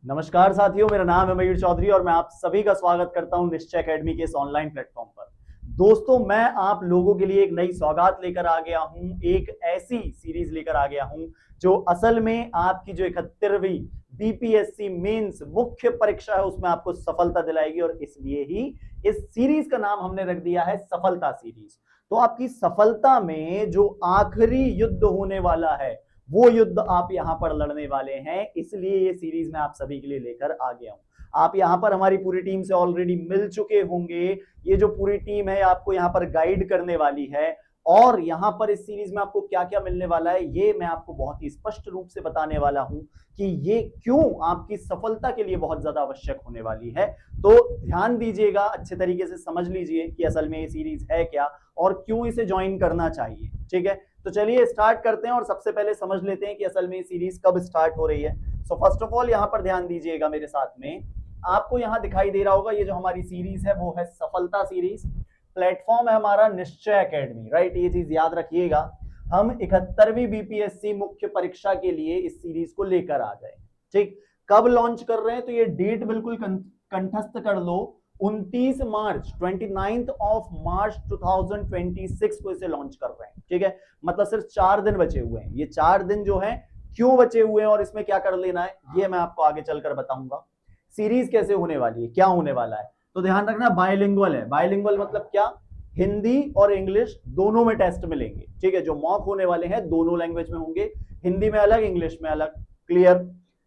नमस्कार साथियों, मेरा नाम है मयूर चौधरी और मैं आप सभी का स्वागत करता हूं निश्चय एकेडमी के इस ऑनलाइन प्लेटफॉर्म पर। दोस्तों, मैं आप लोगों के लिए एक नई सौगात लेकर आ गया हूं, एक ऐसी सीरीज लेकर आ गया हूं जो असल में आपकी जो 71वीं बीपीएससी मेंस मुख्य परीक्षा है उसमें आपको सफलता दिलाएगी। और इसलिए ही इस सीरीज का नाम हमने रख दिया है सफलता सीरीज। तो आपकी सफलता में जो आखिरी युद्ध होने वाला है वो युद्ध आप यहां पर लड़ने वाले हैं, इसलिए ये सीरीज मैं आप सभी के लिए लेकर आ गया हूं। आप यहां पर हमारी पूरी टीम से ऑलरेडी मिल चुके होंगे। ये जो पूरी टीम है आपको यहां पर गाइड करने वाली है और यहां पर इस सीरीज में आपको क्या क्या मिलने वाला है ये मैं आपको बहुत ही स्पष्ट रूप से बताने वाला हूं कि ये क्यों आपकी सफलता के लिए बहुत ज्यादा आवश्यक होने वाली है। तो ध्यान दीजिएगा, अच्छे तरीके से समझ लीजिए कि असल में ये सीरीज है क्या और क्यों इसे ज्वाइन करना चाहिए। ठीक है, तो चलिए स्टार्ट करते हैं और सबसे पहले समझ लेते हैं कि असल में सीरीज कब स्टार्ट हो रही है। सो फर्स्ट ऑफ ऑल यहां पर ध्यान दीजिएगा मेरे साथ में, आपको यहां दिखाई दे रहा होगा ये जो हमारी सीरीज है वो है सफलता सीरीज। प्लेटफॉर्म है हमारा निश्चय एकेडमी, राइट, ये चीज याद रखिएगा। हम 71वीं बीपीएससी मुख्य परीक्षा के लिए इस सीरीज को लेकर आ गए। ठीक, कब लॉन्च कर रहे हैं तो ये डेट बिल्कुल कंठस्थ कर लो, 29 मार्च 29 ऑफ मार्च 2026 को इसे लॉन्च कर रहे हैं। ठीक है, मतलब सिर्फ 4 दिन बचे हुए हैं। ये 4 दिन जो है क्यों बचे हुए हैं और इसमें क्या कर लेना है ये मैं आपको आगे चलकर बताऊंगा। सीरीज कैसे होने वाली है, क्या होने वाला है, तो ध्यान रखना बायलिंगुअल है। बायलिंगुअल मतलब क्या, हिंदी और इंग्लिश दोनों में टेस्ट मिलेंगे। ठीक है, जो मॉक होने वाले हैं दोनों लैंग्वेज में होंगे, हिंदी में अलग इंग्लिश में अलग। क्लियर।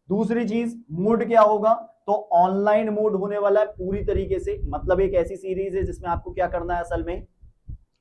दूसरी चीज, मूड क्या होगा, तो ऑनलाइन मोड होने वाला है पूरी तरीके से। मतलब एक ऐसी सीरीज है जिसमें आपको क्या करना है, असल में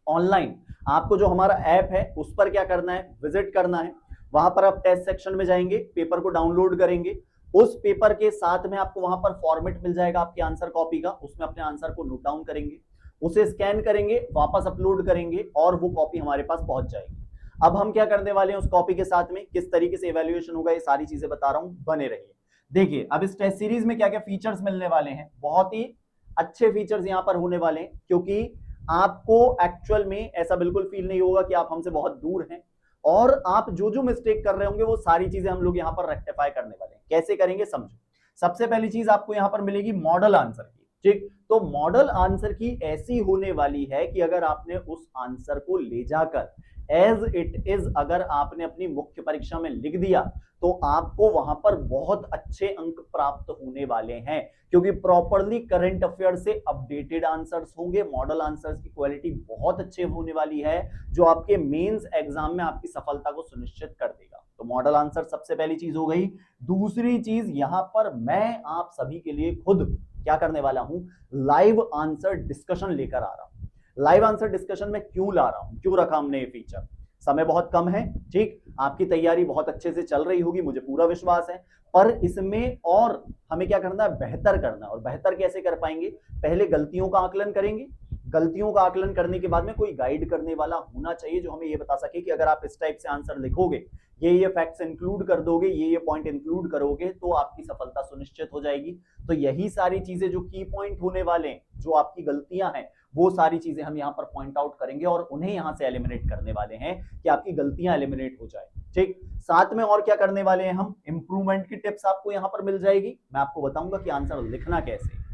ऑनलाइन आपको जो हमारा ऐप है उस पर क्या करना है, विजिट करना है। वहां पर आप टेस्ट सेक्शन में जाएंगे, पेपर को डाउनलोड करेंगे। उस पेपर के साथ में आपको वहां पर फॉर्मेट मिल जाएगा आपके आंसर कॉपी का, उसमें अपने आंसर को नोट डाउन करेंगे, उसे स्कैन करेंगे, वापस अपलोड करेंगे और वो कॉपी हमारे पास पहुंच जाएगी। अब हम क्या करने वाले हैं उस कॉपी के साथ में, किस तरीके से इवैल्यूएशन होगा ये सारी चीजें बता रहा हूं, बने रहिए। देखिए अब इस टेस्ट सीरीज में क्या क्या फीचर्स मिलने वाले हैं, बहुत ही अच्छे फीचर्स यहां पर होने वाले हैं, क्योंकि आपको एक्चुअल में ऐसा बिल्कुल फील नहीं होगा कि आप हमसे बहुत दूर हैं और आप जो जो मिस्टेक कर रहे होंगे वो सारी चीजें हम लोग यहां पर रेक्टिफाई करने वाले हैं। कैसे करेंगे समझो। सबसे पहली चीज आपको यहां पर मिलेगी मॉडल आंसर की। ठीक, तो मॉडल आंसर की ऐसी होने वाली है कि अगर आपने उस आंसर को ले जाकर एज इट इज अगर आपने अपनी मुख्य परीक्षा में लिख दिया तो आपको वहां पर बहुत अच्छे अंक प्राप्त होने वाले हैं, क्योंकि प्रॉपरली करंट अफेयर से अपडेटेड आंसर्स होंगे। मॉडल आंसर्स की क्वालिटी बहुत अच्छे होने वाली है जो आपके मेंस एग्जाम में आपकी सफलता को सुनिश्चित कर देगा। तो मॉडल आंसर सबसे पहली चीज हो गई। दूसरी चीज, यहां पर मैं आप सभी के लिए खुद क्या करने वाला हूं, लाइव आंसर डिस्कशन लेकर आ रहा हूं। लाइव आंसर डिस्कशन में क्यों ला रहा हूं, क्यों रखा हमने ये फीचर, समय बहुत कम है। ठीक, आपकी तैयारी बहुत अच्छे से चल रही होगी, मुझे पूरा विश्वास है, पर इसमें और हमें क्या करना है, बेहतर करना है। और बेहतर कैसे कर पाएंगे, पहले गलतियों का आकलन करेंगे। गलतियों का आकलन करने के बाद में कोई गाइड करने वाला होना चाहिए जो हमें ये बता सके कि अगर आप इस टाइप से आंसर लिखोगे, ये फैक्ट्स इंक्लूड कर दोगे, ये पॉइंट इंक्लूड करोगे तो आपकी सफलता सुनिश्चित हो जाएगी। तो यही सारी चीजें जो की पॉइंट होने वाले हैं, जो आपकी गलतियां हैं, वो सारी चीजें हम यहाँ पर पॉइंट आउट करेंगे और उन्हें यहाँ से एलिमिनेट करने वाले हैं कि आपकी गलतियां एलिमिनेट हो जाए। ठीक, साथ में और क्या करने वाले हैं हम, इंप्रूवमेंट की टिप्स आपको यहाँ पर मिल जाएगी। मैं आपको बताऊंगा कि आंसर लिखना कैसे।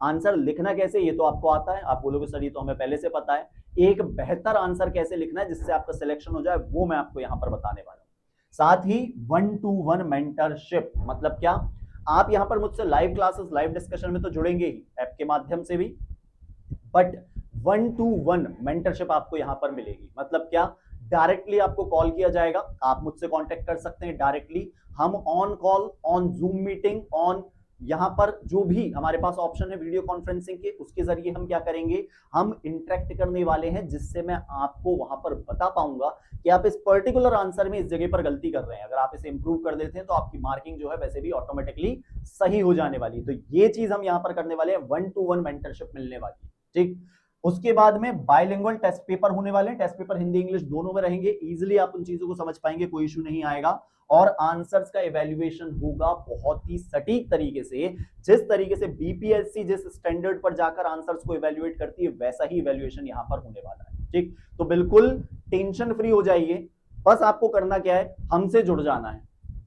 आंसर लिखना कैसे ये तो आपको आता है, आप बोलोगे सर ये तो हमें पहले से पता है। एक बेहतर आंसर कैसे लिखना है जिससे आपका सिलेक्शन हो जाए वो मैं आपको यहाँ पर बताने वाला हूँ। साथ ही 1-to-1 मेंटरशिप मतलब क्या, आप यहाँ पर मुझसे लाइव क्लासेस लाइव डिस्कशन में तो जुड़ेंगे ही ऐप के माध्यम से भी, बट 1-to-1 मेंटरशिप आपको यहां पर मिलेगी। मतलब क्या, डायरेक्टली आपको कॉल किया जाएगा, आप मुझसे कांटेक्ट कर सकते हैं डायरेक्टली। हम on call, on zoom meeting, on यहां पर जो भी हमारे पास ऑप्शन है वीडियो कॉन्फ्रेंसिंग के, उसके जरिए हम क्या करेंगे, हम इंटरेक्ट करने वाले हैं, जिससे मैं आपको वहां पर बता पाऊंगा कि आप इस पर्टिकुलर आंसर में इस जगह पर गलती कर रहे हैं। अगर आप इसे इंप्रूव कर देते हैं तो आपकी मार्किंग जो है वैसे भी ऑटोमेटिकली सही हो जाने वाली। तो ये चीज हम यहां पर करने वाले हैं, 1-to-1 मेंटरशिप मिलने वाली है। ठीक, उसके बाद में बायलिंगुअल टेस्ट पेपर होने वाले हैं। टेस्ट पेपर हिंदी इंग्लिश दोनों में रहेंगे, इजीली आप उन चीजों को समझ पाएंगे, कोई इशू नहीं आएगा। और आंसर्स का इवैल्यूएशन होगा बहुत ही सटीक तरीके से। जिस तरीके से बीपीएससी जिस स्टैंडर्ड पर जाकर आंसर्स को इवैल्यूएट करती है वैसा ही इवैल्यूएशन यहां पर होने वाला है। ठीक, तो बिल्कुल टेंशन फ्री हो जाइए। बस आपको करना क्या है, हमसे जुड़ जाना है।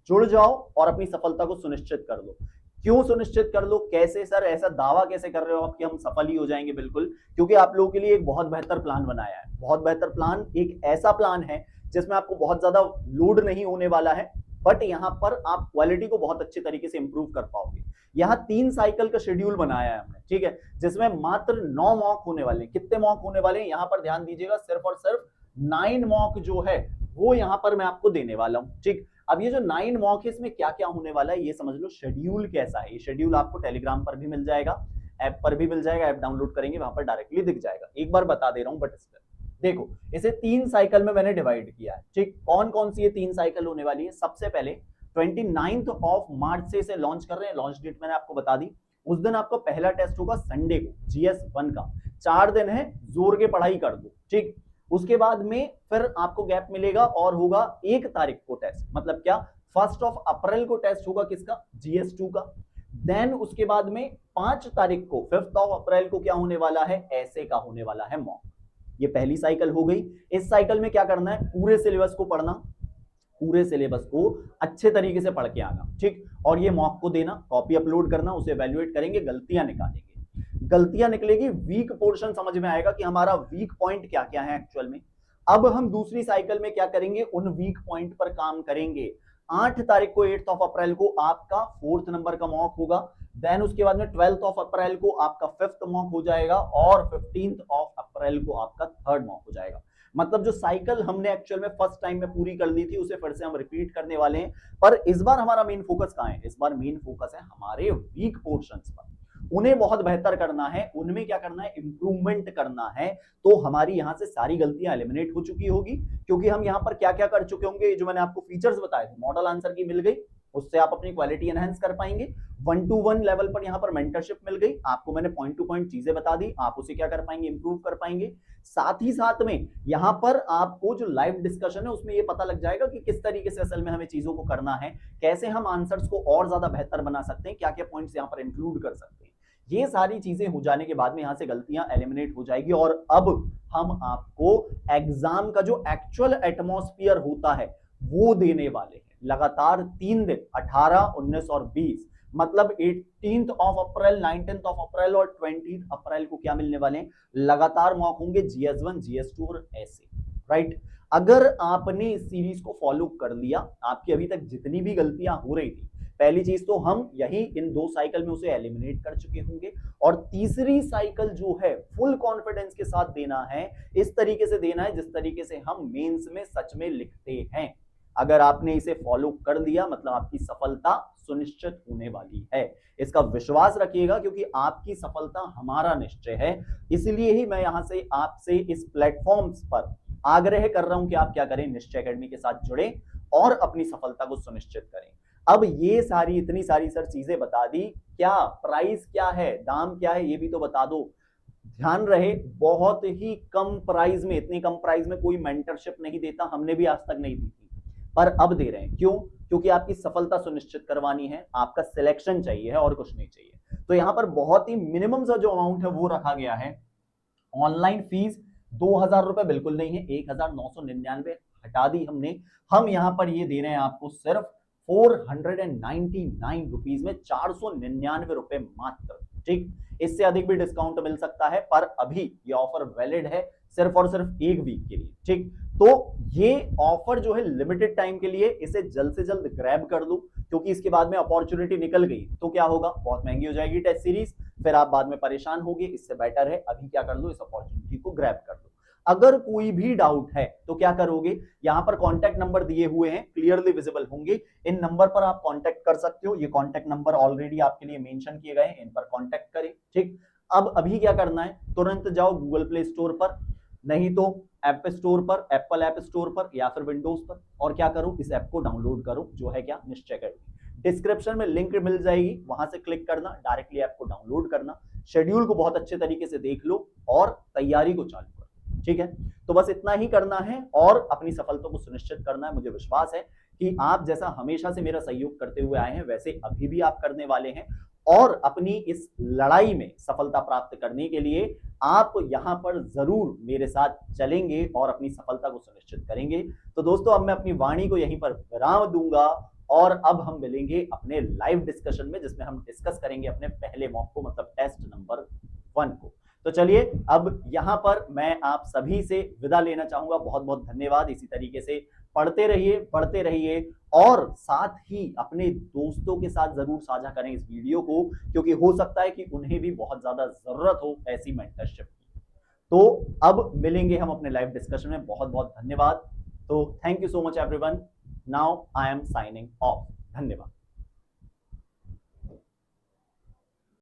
जुड़ जाओ और अपनी सफलता को सुनिश्चित कर लो। क्यों सुनिश्चित कर लो? कैसे सर, ऐसा दावा कैसे कर रहे हो आप कि हम सफल ही हो जाएंगे? बिल्कुल, क्योंकि आप लोगों के लिए एक बहुत बेहतर प्लान बनाया है। बहुत बेहतर प्लान, एक ऐसा प्लान है जिसमें आपको बहुत ज्यादा लोड नहीं होने वाला है, बट यहाँ पर आप क्वालिटी को बहुत अच्छे तरीके से इंप्रूव कर पाओगे। यहाँ 3 साइकिल का शेड्यूल बनाया है हमने, ठीक है, जिसमें मात्र 9 मॉक होने वाले हैं। कितने मॉक होने वाले हैं यहाँ पर ध्यान दीजिएगा, सिर्फ और सिर्फ 9 मॉक जो है वो यहाँ पर मैं आपको देने वाला हूँ, ठीक। अब ये जो 9 मॉक है, इसमें क्या क्या होने वाला है ये समझ लो। शेड्यूल कैसा है, ये शेड्यूल आपको टेलीग्राम पर भी मिल जाएगा, ऐप पर भी मिल जाएगा, ऐप डाउनलोड करेंगे वहां पर डायरेक्टली दिख जाएगा। एक बार बता दे रहा हूं, बट देखो इसे 3 साइकिल में मैंने डिवाइड किया है, ठीक। कौन कौन सी ये 3 साइकिल होने वाली है? सबसे पहले 29 ऑफ मार्च से इसे लॉन्च कर रहे हैं, लॉन्च डेट मैंने आपको बता दी। उस दिन आपको पहला टेस्ट होगा संडे को, GS1 का। 4 दिन है, जोर के पढ़ाई कर दो, ठीक। उसके बाद में फिर आपको गैप मिलेगा और होगा 1 तारीख को टेस्ट, मतलब क्या, 1 अप्रैल को टेस्ट होगा किसका? GS2 का। देन उसके बाद में 5 तारीख को 5 अप्रैल को क्या होने वाला है? ऐसे का होने वाला है मॉक। ये पहली साइकिल हो गई। इस साइकिल में क्या करना है? पूरे सिलेबस को पढ़ना, पूरे सिलेबस को अच्छे तरीके से पढ़ के आना, ठीक। और ये मॉक को देना, कॉपी अपलोड करना, उसे एवेल्युएट करेंगे, गलतियां निकालेंगे। गलतियां निकलेगी, वीक पोर्शन समझ में आएगा कि हमारा वीक पॉइंट क्या क्या है एक्चुअल में। अब हम दूसरी साइकिल में क्या करेंगे? उन वीक पॉइंट पर काम करेंगे। 8 तारीख को 8 अप्रैल को आपका 4th नंबर का मॉक होगा। देन उसके बाद में 12 अप्रैल को आपका 5th मॉक हो जाएगा और 15 अप्रैल को आपका 3rd मॉक हो जाएगा। मतलब जो साइकिल हमने एक्चुअल में फर्स्ट टाइम में पूरी कर ली थी, उसे फिर से हम रिपीट करने वाले हैं। पर इस बार हमारा मेन फोकस कहां है? इस बार मेन फोकस है हमारे वीक पोर्शंस पर। उन्हें बहुत बेहतर करना है, उनमें क्या करना है? इंप्रूवमेंट करना है। तो हमारी यहां से सारी गलतियां एलिमिनेट हो चुकी होगी, क्योंकि हम यहां पर क्या क्या कर चुके होंगे, जो मैंने आपको फीचर्स बताए थे, मॉडल आंसर की मिल गई, उससे आप अपनी क्वालिटी एनहांस कर पाएंगे। 1-to-1 लेवल पर यहां पर मेंटरशिप मिल गई आपको, मैंने पॉइंट टू पॉइंट चीजें बता दी, आप उसे क्या कर पाएंगे? इंप्रूव कर पाएंगे। साथ ही साथ में यहां पर आपको जो लाइव डिस्कशन है उसमें ये पता लग जाएगा कि किस तरीके से असल में हमें चीजों को करना है, कैसे हम आंसर्स को और ज्यादा बेहतर बना सकते हैं, क्या क्या पॉइंट्स यहां पर इंक्लूड कर सकते हैं। ये सारी चीजें हो जाने के बाद में यहां से गलतियां एलिमिनेट हो जाएगी और अब हम आपको एग्जाम का जो एक्चुअल एटमॉस्फियर होता है वो देने वाले हैं। लगातार 3 दिन 18, 19 और 20, मतलब 18 अप्रैल, 19 अप्रैल और 20 अप्रैल को क्या मिलने वाले हैं? लगातार मॉक होंगे, GS1, GS2 और ऐसे, राइट। अगर आपने इस सीरीज को फॉलो कर लिया, आपकी अभी तक जितनी भी गलतियां हो रही थी, पहली चीज तो हम यही इन 2 साइकिल में उसे एलिमिनेट कर चुके होंगे। और तीसरी साइकिल जो है फुल कॉन्फिडेंस के साथ देना है, इस तरीके से देना है जिस तरीके से हम मेंस में सच में लिखते हैं। अगर आपने इसे फॉलो कर लिया, मतलब आपकी सफलता सुनिश्चित होने वाली है। इसका विश्वास रखिएगा, क्योंकि आपकी सफलता हमारा निश्चय है। इसलिए ही मैं यहां से आपसे इस प्लेटफॉर्म्स पर आग्रह कर रहा हूं कि आप क्या करें? निश्चय एकेडमी के साथ जुड़े और अपनी सफलता को सुनिश्चित करें। अब ये सारी इतनी सारी सर चीजें बता दी, क्या प्राइस क्या है, दाम क्या है, ये भी तो बता दो। ध्यान रहे, बहुत ही कम प्राइस में, इतनी कम प्राइस में कोई मेंटरशिप नहीं देता, हमने भी आज तक नहीं दी थी, पर अब दे रहे हैं। क्यों? क्योंकि आपकी सफलता सुनिश्चित करवानी है, आपका सिलेक्शन चाहिए है और कुछ नहीं चाहिए। तो यहां पर बहुत ही मिनिमम सा जो अमाउंट है वो रखा गया है। ऑनलाइन फीस 2,000 रुपए बिल्कुल नहीं है, 1,999 हटा दी हमने। हम यहां पर ये दे रहे हैं आपको सिर्फ 499 रुपीज में, 499 रुपए मात्र, ठीक। इससे अधिक भी डिस्काउंट मिल सकता है, पर अभी ये ऑफर वैलिड है सिर्फ और सिर्फ 1 वीक के लिए, ठीक। तो ये ऑफर जो है लिमिटेड टाइम के लिए, इसे जल्द से जल्द ग्रैब कर लो, क्योंकि इसके बाद में अपॉर्चुनिटी निकल गई तो क्या होगा? बहुत महंगी हो जाएगी टेस्ट सीरीज, फिर आप बाद में परेशान होंगे। इससे बेटर है अभी क्या कर लो? इस अपॉर्चुनिटी को ग्रैब कर लो। अगर कोई भी डाउट है तो क्या करोगे? यहां पर कॉन्टैक्ट नंबर दिए हुए हैं, क्लियरली विजिबल होंगे, इन नंबर पर आप कॉन्टैक्ट कर सकते हो। ये कॉन्टैक्ट नंबर ऑलरेडी आपके लिए मेंशन किए गए हैं, इन पर कॉन्टैक्ट करें, ठीक। अब अभी क्या करना है? तुरंत जाओ गूगल प्ले स्टोर पर, नहीं तो ऐप स्टोर पर, एप्पल ऐप स्टोर पर या फिर विंडोज पर, और क्या करो? इस ऐप को डाउनलोड करो, जो है क्या? निश्चय एकेडमी। डिस्क्रिप्शन में लिंक मिल जाएगी, वहां से क्लिक करना, डायरेक्टली ऐप को डाउनलोड करना, शेड्यूल को बहुत अच्छे तरीके से देख लो और तैयारी को चालू करो, ठीक है। तो बस इतना ही करना है और अपनी सफलता को सुनिश्चित करना है। मुझे विश्वास है कि आप जैसा हमेशा से मेरा सहयोग करते हुए आए हैं, वैसे अभी भी आप करने वाले हैं, और अपनी इस लड़ाई में सफलता प्राप्त करने के लिए आप यहां पर जरूर मेरे साथ चलेंगे और अपनी सफलता को सुनिश्चित करेंगे। तो दोस्तों, अब मैं अपनी वाणी को यहीं पर विराम दूंगा। और अब हम मिलेंगे अपने लाइव डिस्कशन में, जिसमें हम डिस्कस करेंगे अपने पहले मॉक को, मतलब टेस्ट नंबर 1 को। तो चलिए अब यहां पर मैं आप सभी से विदा लेना चाहूंगा। बहुत बहुत धन्यवाद। इसी तरीके से पढ़ते रहिए, पढ़ते रहिए, और साथ ही अपने दोस्तों के साथ जरूर साझा करें इस वीडियो को, क्योंकि हो सकता है कि उन्हें भी बहुत ज्यादा जरूरत हो ऐसी मेंटरशिप की। तो अब मिलेंगे हम अपने लाइव डिस्कशन में। बहुत बहुत धन्यवाद। तो thank you so much everyone. Now I am signing off. धन्यवाद।